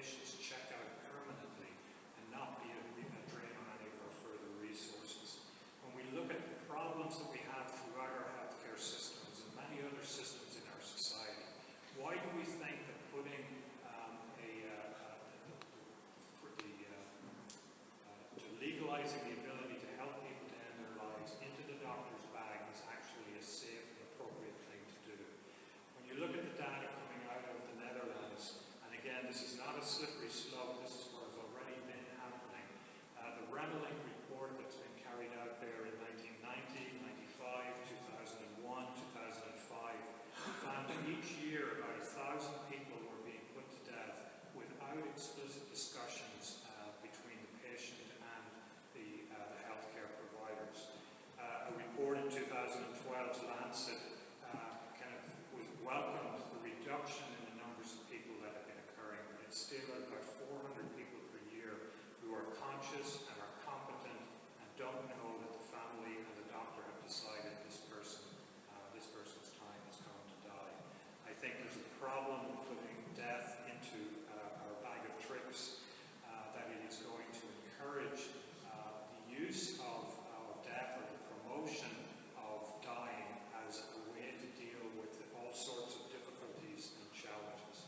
patients check out permanently and not be a drain on any of our further resources. When we look at the problems that we have throughout our healthcare systems and many other systems in our society, why do we think that putting legalizing the ability to help people to end their lives into the doctor's bag is actually a safe and appropriate thing to do? When you look at the data coming out of the Netherlands, and again, this is not a slippery slope, this is what has already been happening. The Remeling report that's been carried out there in 1990, 95, 2001, 2005 found that each year about 1,000 people were being put to death without explicit discussions between the patient and the healthcare providers. A report in 2012's Lancet welcomed the reduction in the numbers of people that have been occurring, but it's still about 400 people per year who are conscious and are competent and don't know that the family and the doctor have decided this person's time has come to die. I think there's a problem putting death into our bag of tricks, that it is going to encourage the use of death or the promotion of dying as a way to deal with all sorts of difficulties and challenges.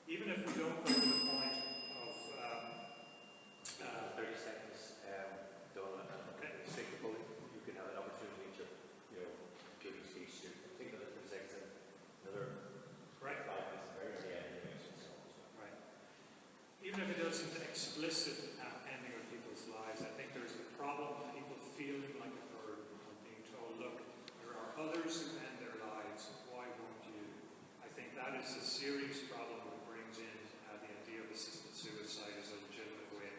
Even if we don't go to the point of 30 seconds, Donal, okay. Speak to public. You can have an opportunity to, give your speech to think of it for 30 seconds. Another 5 minutes, very end. Right. Even if it doesn't explicit ending of people's lives, I think there's a problem of people feeling like a burden and being told, look, there are others who end their lives, why won't you? I think that is a serious problem that brings in the idea of assisted suicide as a legitimate way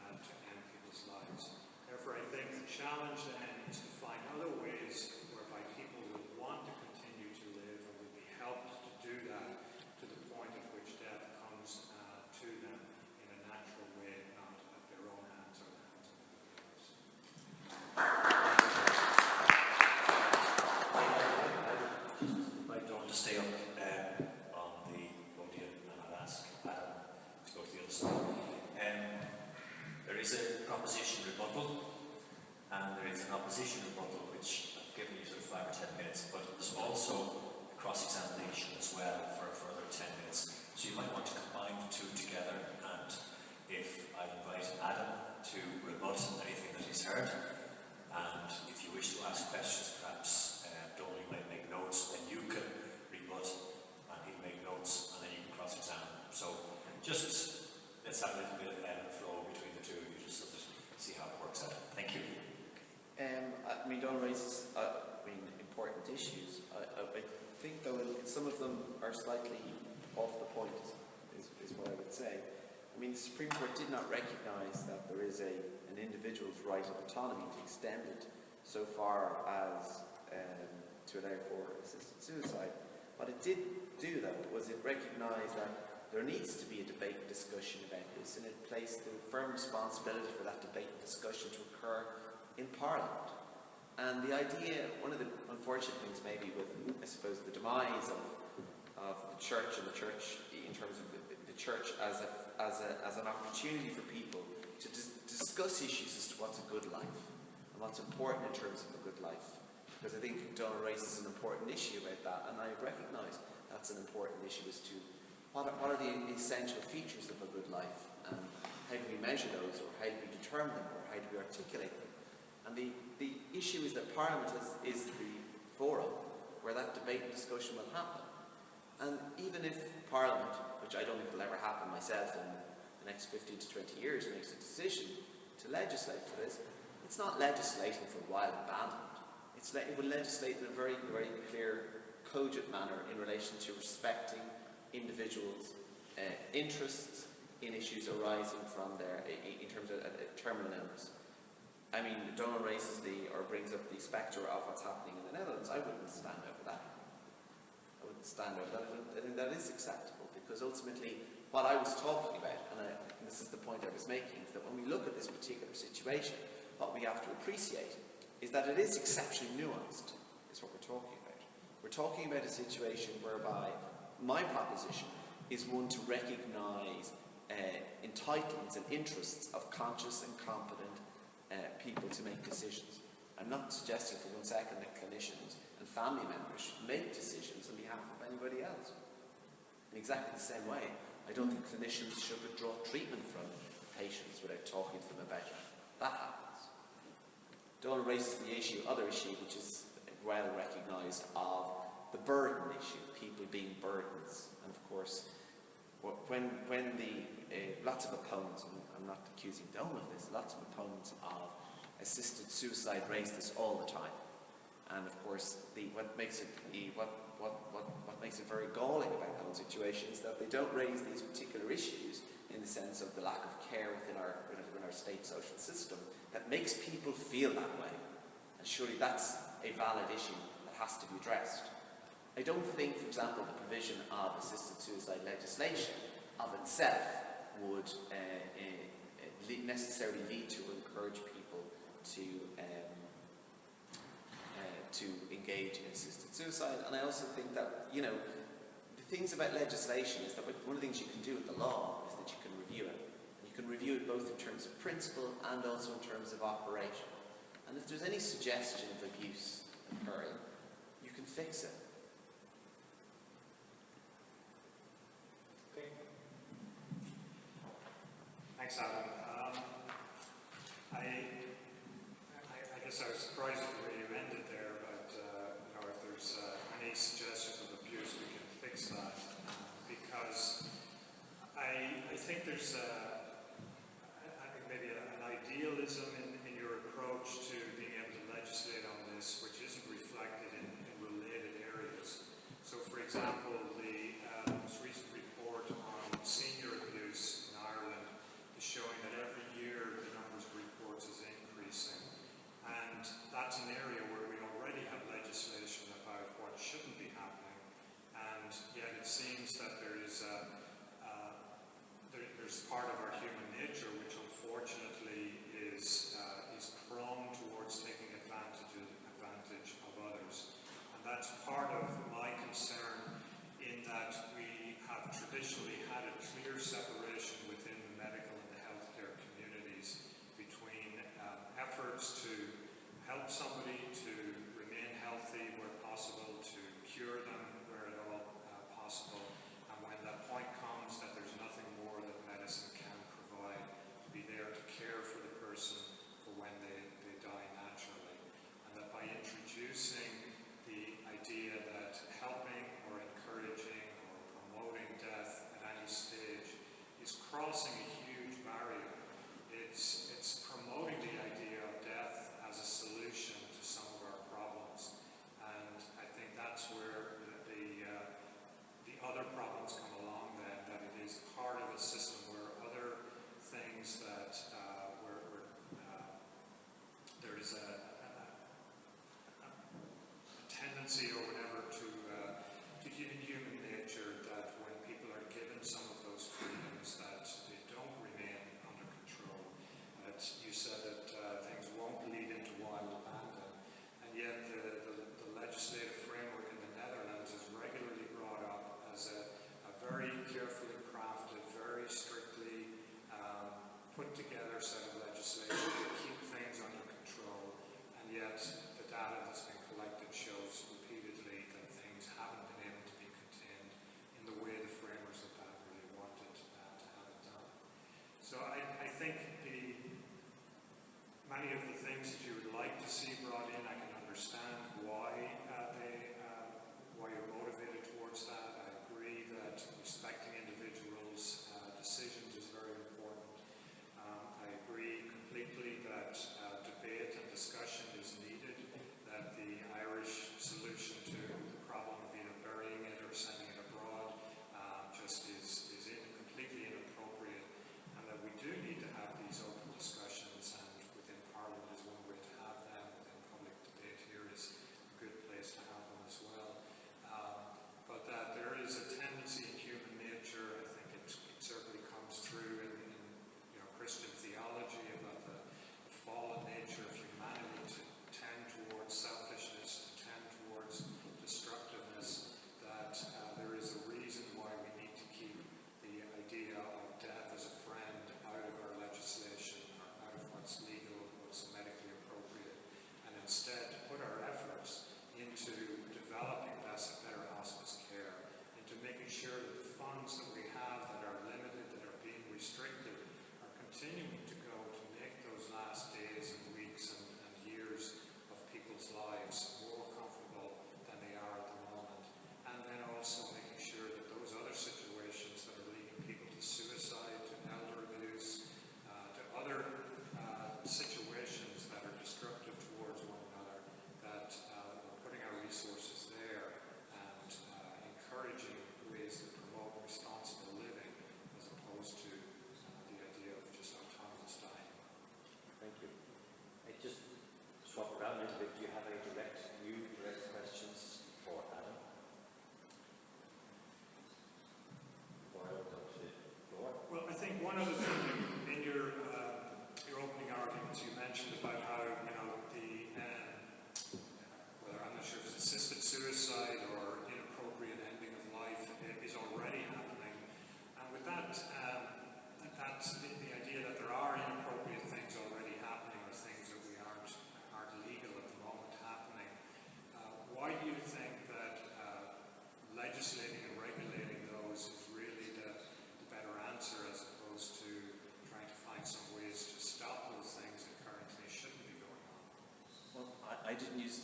to end people's lives. Therefore, I think the challenge then is to find other ways whereby people will want to continue to live and will be helped to do that to the point at which death comes to them in a natural way, not at their own hands or the hands of anybody else. I don't want to stay up on the podium, and I'll ask Adam to go to the other side. There is a proposition rebuttal, and there is an opposition rebuttal, which I've given you sort of 5 or 10 minutes, but there's also cross-examination as well for a further 10 minutes. So you might want to combine the two together, and if I invite Adam to rebut anything that he's heard, and if you wish to ask questions, perhaps Donal might make notes, then you can rebut, and he'll make notes, and then you can cross-examine. So just let's have a little bit of ebb and flow between the two of you, just so that see how it works out. Thank you. Donal raises important issues. I think, though, some of them are slightly off the point, is what I would say. The Supreme Court did not recognise that there is an individual's right of autonomy to extend it so far as to allow for assisted suicide. What it did do, though, was it recognised that there needs to be a debate and discussion about this, and it placed the firm responsibility for that debate and discussion to occur in Parliament. And the idea, one of the unfortunate things maybe with, I suppose, the demise of the church and the church in terms of the church as an opportunity for people to discuss issues as to what's a good life and what's important in terms of a good life. Because I think Donal raises an important issue about that, and I recognise that's an important issue as to what are the essential features of a good life, and how do we measure those, or how do we determine them, or how do we articulate them. And the issue is that Parliament is the forum where that debate and discussion will happen. And even if Parliament, which I don't think will ever happen myself in the next 15 to 20 years, makes a decision to legislate for this, it's not legislating for wild abandonment. It will legislate in a very, very clear, cogent manner in relation to respecting individuals' interests in issues arising from their, in terms of terminal illness. Donal raises brings up the spectre of what's happening in the Netherlands. I wouldn't stand over that. I think that is acceptable, because ultimately what I was talking about, and this is the point I was making, is that when we look at this particular situation, what we have to appreciate is that it is exceptionally nuanced, is what we're talking about. We're talking about a situation whereby my proposition is one to recognise entitlements and interests of conscious and competent people to make decisions. I'm not suggesting for 1 second that clinicians and family members should make decisions on behalf of anybody else. In exactly the same way, I don't think clinicians should withdraw treatment from patients without talking to them about it. That happens. Donal raises the other issue, which is well recognised, of the burden issue, people being burdens. And of course, when lots of opponents, and I'm not accusing Donal of this, lots of opponents of assisted suicide raise this all the time. And of course, what makes it very galling about the whole situation is that they don't raise these particular issues in the sense of the lack of care within our state social system that makes people feel that way. And surely that's a valid issue that has to be addressed. I don't think, for example, the provision of assisted suicide legislation of itself would necessarily lead to encourage people to engage in assisted suicide. And I also think that, the things about legislation is that one of the things you can do with the law is that you can review it. And you can review it both in terms of principle and also in terms of operation. And if there's any suggestion of abuse occurring, you can fix it. Okay. Thanks, Adam. I guess I was surprised at the way you ended there, but if there's any suggestions of abuse, we can fix that. Because I think there's maybe an idealism in your approach to being able to legislate on this, which isn't reflected in related areas. So, for example, the most recent report on senior abuse in Ireland is showing that every year the numbers of reports is increasing. And that's an area where we already have legislation about what shouldn't be happening. And yet it seems that there's part of our human nature which unfortunately is prone towards taking advantage of others. And that's part of my concern in that we have traditionally had a clear separation within the medical and the healthcare communities between efforts to help somebody to remain healthy where possible, to cure them where at all possible, and when that point comes that there's nothing more that medicine can provide, to be there to care for the person for when they die naturally. And that by introducing the idea that helping or encouraging or promoting death at any stage is crossing a huge barrier. It's promoting the idea of death as a solution to some of our problems. And I think that's where the other problems come along then, that it is part of a system where other things that where there is a tendency or whatever to human nature that when people are given some of those freedoms that they don't remain under control. That you said that things won't lead into wild abandon, and yet the legislative framework in the Netherlands is regularly brought up as a very carefully crafted, very strictly put together set of legislation to keep things under control, and yet the data that's been collected shows repeatedly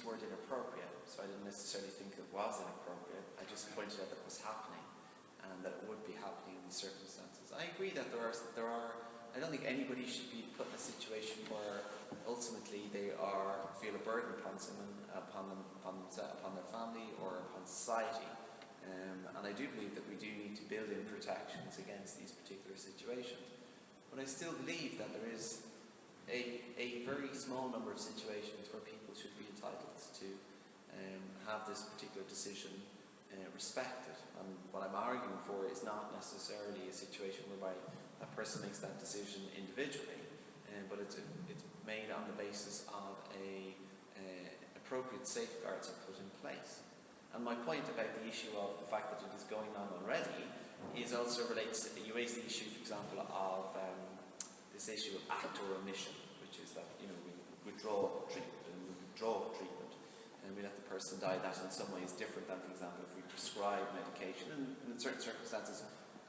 word inappropriate, so I didn't necessarily think it was inappropriate. I just pointed out that it was happening and that it would be happening in these circumstances. I agree that there are I don't think anybody should be put in a situation where ultimately they feel a burden upon someone, upon their family or upon society. And I do believe that we do need to build in protections against these particular situations. But I still believe that there is a very small number of situations where people should be entitled to have this particular decision respected. And what I'm arguing for is not necessarily a situation whereby a person makes that decision individually, but it's made on the basis of appropriate safeguards are put in place. And my point about the issue of the fact that it is going on already is also relates. You raised the issue, for example, of this issue of act or omission, which is that we withdraw treatment and we withdraw treatment and we let the person die. That in some ways different than, for example, if we prescribe medication. And in certain circumstances,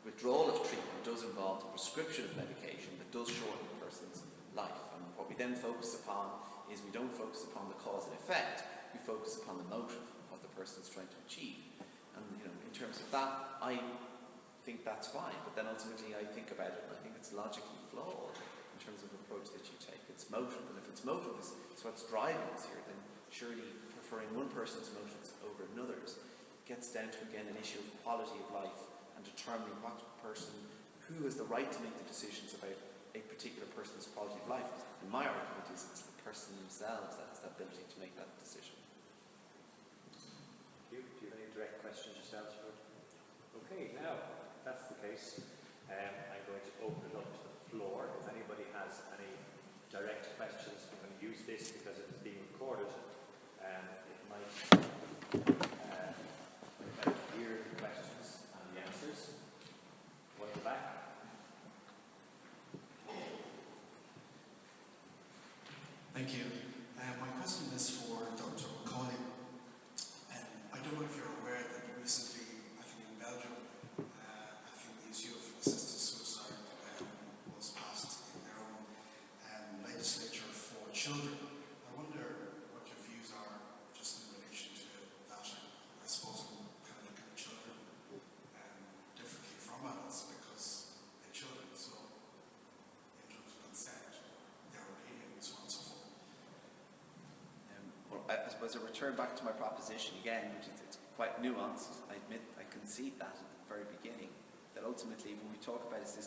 withdrawal of treatment does involve the prescription of medication that does shorten a person's life. And what we then focus upon is we don't focus upon the cause and effect, we focus upon the motive of what the person is trying to achieve. And in terms of that, I think that's fine, but then ultimately I think about it and I think it's logically flawed in terms of the approach that you take. It's motive, and if it's motive is what's driving us here, then surely preferring one person's motives over another's gets down to, again, an issue of quality of life and determining who has the right to make the decisions about a particular person's quality of life. And my argument is it's the person themselves that has the ability to make that decision. Do you have any direct questions yourselves? Okay, now, if that's the case, I'm going to open it up to the floor. If anybody has any direct questions, I'm going to use this because it is being recorded. It might hear the questions and the answers. One at the back. Thank you. My question is for Dr. McAuley. I don't know if you're aware that recently, I think in Belgium, I think the issue of assisted suicide was passed in their own legislature for children. I wonder what your views are just in relation to that. I suppose I'm kind of looking at children differently from adults because they're children, so in terms of consent, their opinion, so on and so forth. Well, I suppose I return back to my proposition again, which is it's quite nuanced. I admit, I concede that at the very beginning, that ultimately when we talk about assisted